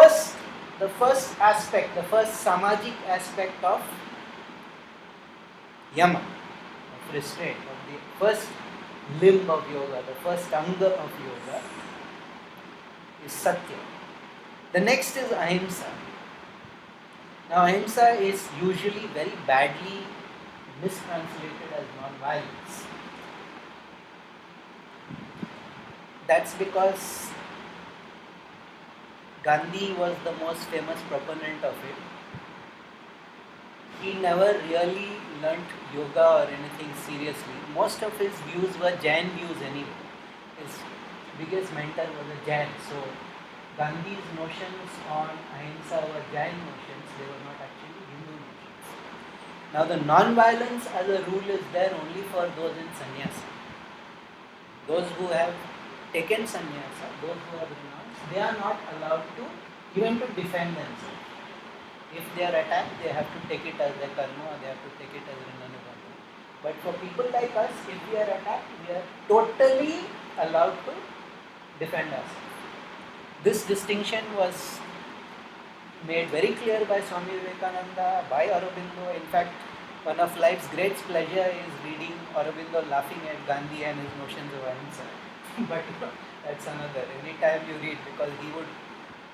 first aspect, the first samajik aspect of yama, of restraint, of the first limb of yoga, the first anga of yoga is satya. The next is ahimsa. Now ahimsa is usually very badly mistranslated as non-violence. That's because Gandhi was the most famous proponent of it. He never really learnt yoga or anything seriously. Most of his views were Jain views anyway. His biggest mentor was a Jain. So Gandhi's notions on ahimsa were Jain notions, they were not actually Hindu notions. Now the non-violence as a rule is there only for those in sannyasa. Those who have taken sannyasa, those who have renounced, they are not allowed to even to defend themselves. If they are attacked, they have to take it as their karma or they have to take it as rinanubandhu. But for people like us, if we are attacked, we are totally allowed to defend ourselves. This distinction was made very clear by Swami Vivekananda, by Aurobindo. In fact, one of life's great pleasure is reading Aurobindo laughing at Gandhi and his notions of ahimsa. But that's another. Any time you read, because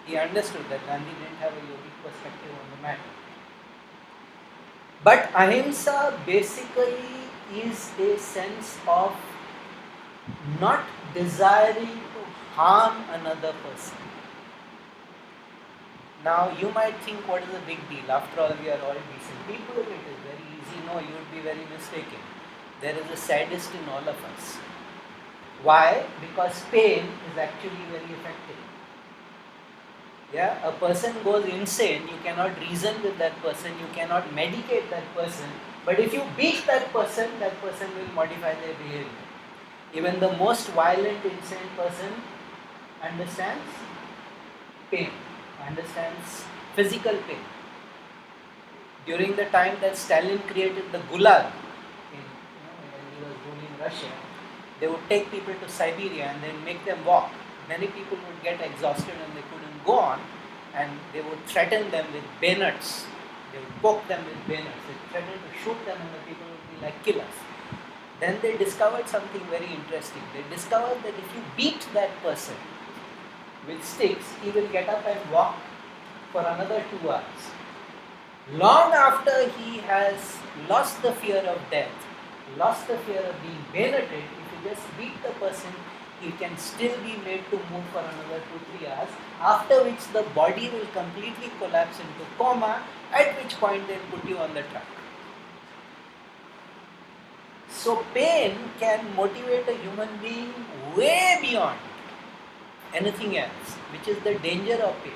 he understood that Gandhi didn't have a yogic perspective on the matter. But ahimsa basically is a sense of not desiring to harm another person. Now you might think, what is the big deal? After all, we are all decent people. It is very easy. No, you would be very mistaken. There is a sadist in all of us. Why? Because pain is actually very effective. Yeah, a person goes insane, you cannot reason with that person, you cannot medicate that person, but if you beat that person will modify their behavior. Even the most violent, insane person understands pain, understands physical pain. During the time that Stalin created the Gulag, when he was ruling Russia, they would take people to Siberia and then make them walk. Many people would get exhausted and they couldn't go on, and they would threaten them with bayonets. They would poke them with bayonets. They threatened to shoot them and the people would be like, kill us. Then they discovered something very interesting. They discovered that if you beat that person with sticks, he will get up and walk for another 2 hours. Long after he has lost the fear of death, lost the fear of being bayoneted, if you just beat the person, he can still be made to move for another 2-3 hours, after which the body will completely collapse into coma, at which point they'll put you on the truck. So pain can motivate a human being way beyond anything else, which is the danger of pain,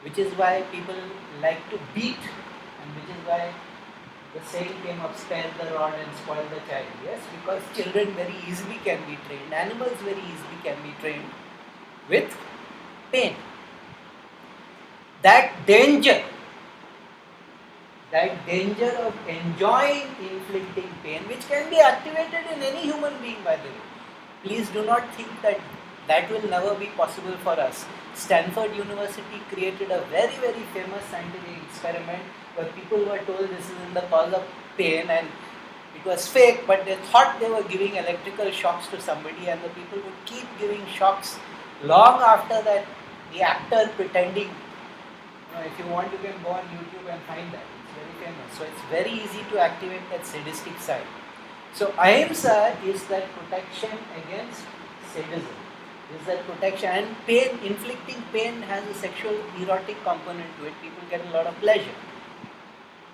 which is why people like to beat, and which is why the saying came of spare the rod and spoil the child. Yes, because children very easily can be trained, animals very easily can be trained with pain. That danger of enjoying inflicting pain, which can be activated in any human being, by the way. Please do not think that will never be possible for us. Stanford University created a very, very famous scientific experiment where people were told this is in the cause of pain, and it was fake, but they thought they were giving electrical shocks to somebody, and the people would keep giving shocks long after that. The actor pretending, if you want you can go on YouTube and find that. It's very famous. So it's very easy to activate that sadistic side. So ahimsa is that protection against sadism. Is that protection, and pain, inflicting pain has a sexual erotic component to it. People get a lot of pleasure.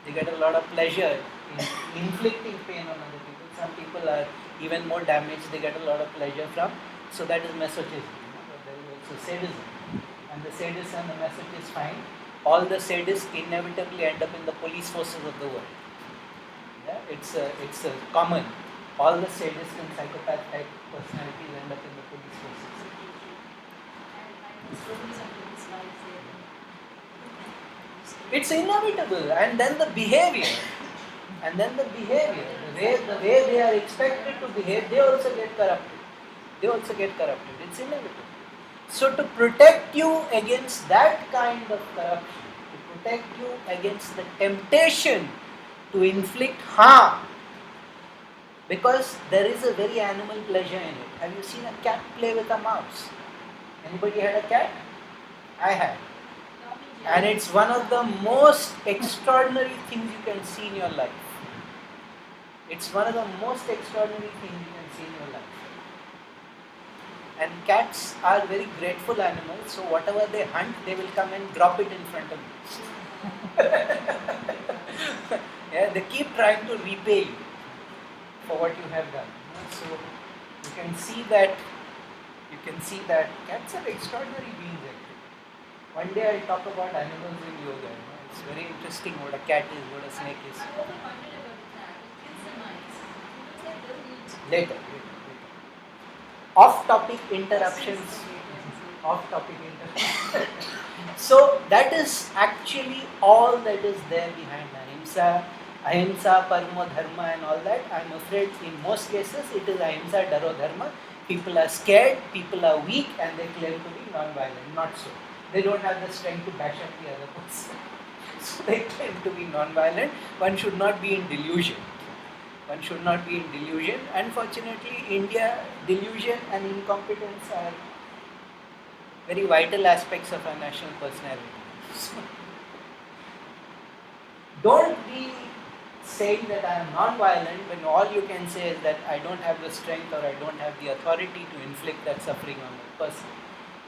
They get a lot of pleasure in inflicting pain on other people. Some people are even more damaged, they get a lot of pleasure from. So that is masochism. But there is also sadism. And the sadists and the masochists find all the sadists inevitably end up in the police forces of the world. Yeah? It's a common. All the sadists and psychopath type personalities end up in the police forces. It's inevitable, and then the behavior, the way they are expected to behave, they also get corrupted. It's inevitable. So to protect you against that kind of corruption, to protect you against the temptation to inflict harm, because there is a very animal pleasure in it. Have you seen a cat play with a mouse? Anybody had a cat? I had. And it's one of the most extraordinary things you can see in your life. It's one of the most extraordinary things you can see in your life. And cats are very grateful animals, so whatever they hunt, they will come and drop it in front of you. Yeah, they keep trying to repay you for what you have done. So you can see that cats are extraordinary beings actually. One day I'll talk about animals in yoga. It's very interesting what a cat is, what a snake is. Later. Off-topic interruptions. So that is actually all that is there behind ahimsa, paramo dharma and all that. I'm afraid in most cases it is ahimsa, daro dharma. People are scared, people are weak and they claim to be non-violent. Not so. They don't have the strength to bash up the other person. So they claim to be non-violent. One should not be in delusion. Unfortunately, India, delusion and incompetence are very vital aspects of our national personality. So, don't be saying that I am non-violent when all you can say is that I don't have the strength or I don't have the authority to inflict that suffering on the person.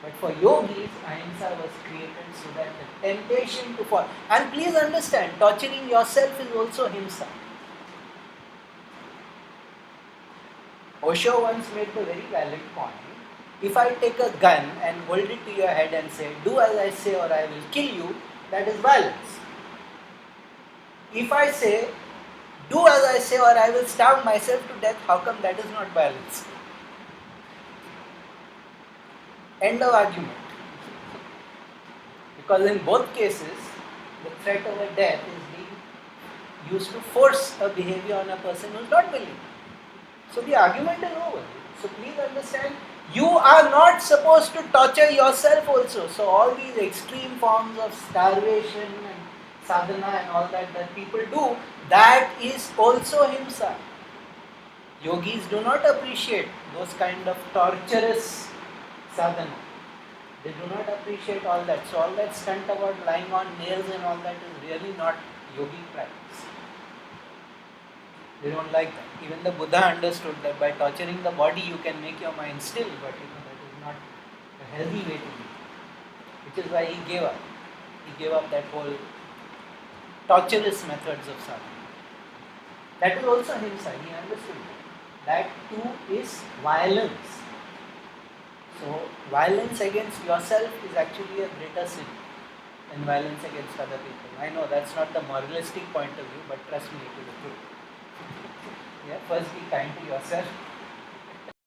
But for yogis, ahimsa was created so that the temptation to fall. And please understand, torturing yourself is also himsa. Osho once made the very valid point. If I take a gun and hold it to your head and say, do as I say or I will kill you, that is violence. If I say, do as I say or I will starve myself to death, how come that is not violence? End of argument. Because in both cases, the threat of a death is being used to force a behavior on a person who is not willing. So the argument is over. So please understand, you are not supposed to torture yourself also. So all these extreme forms of starvation and sadhana and all that people do, that is also himsa. Yogis do not appreciate those kind of torturous sadhana. They do not appreciate all that. So all that stunt about lying on nails and all that is really not yogic practice. They don't like that. Even the Buddha understood that by torturing the body you can make your mind still, but that is not a healthy way to be. Which is why he gave up. He gave up that whole torturous methods of sadhana. That is also himsa. He understood that. That too is violence. So violence against yourself is actually a greater sin than violence against other people. I know that's not the moralistic point of view, but trust me, it is the truth. Yeah, first be kind to yourself.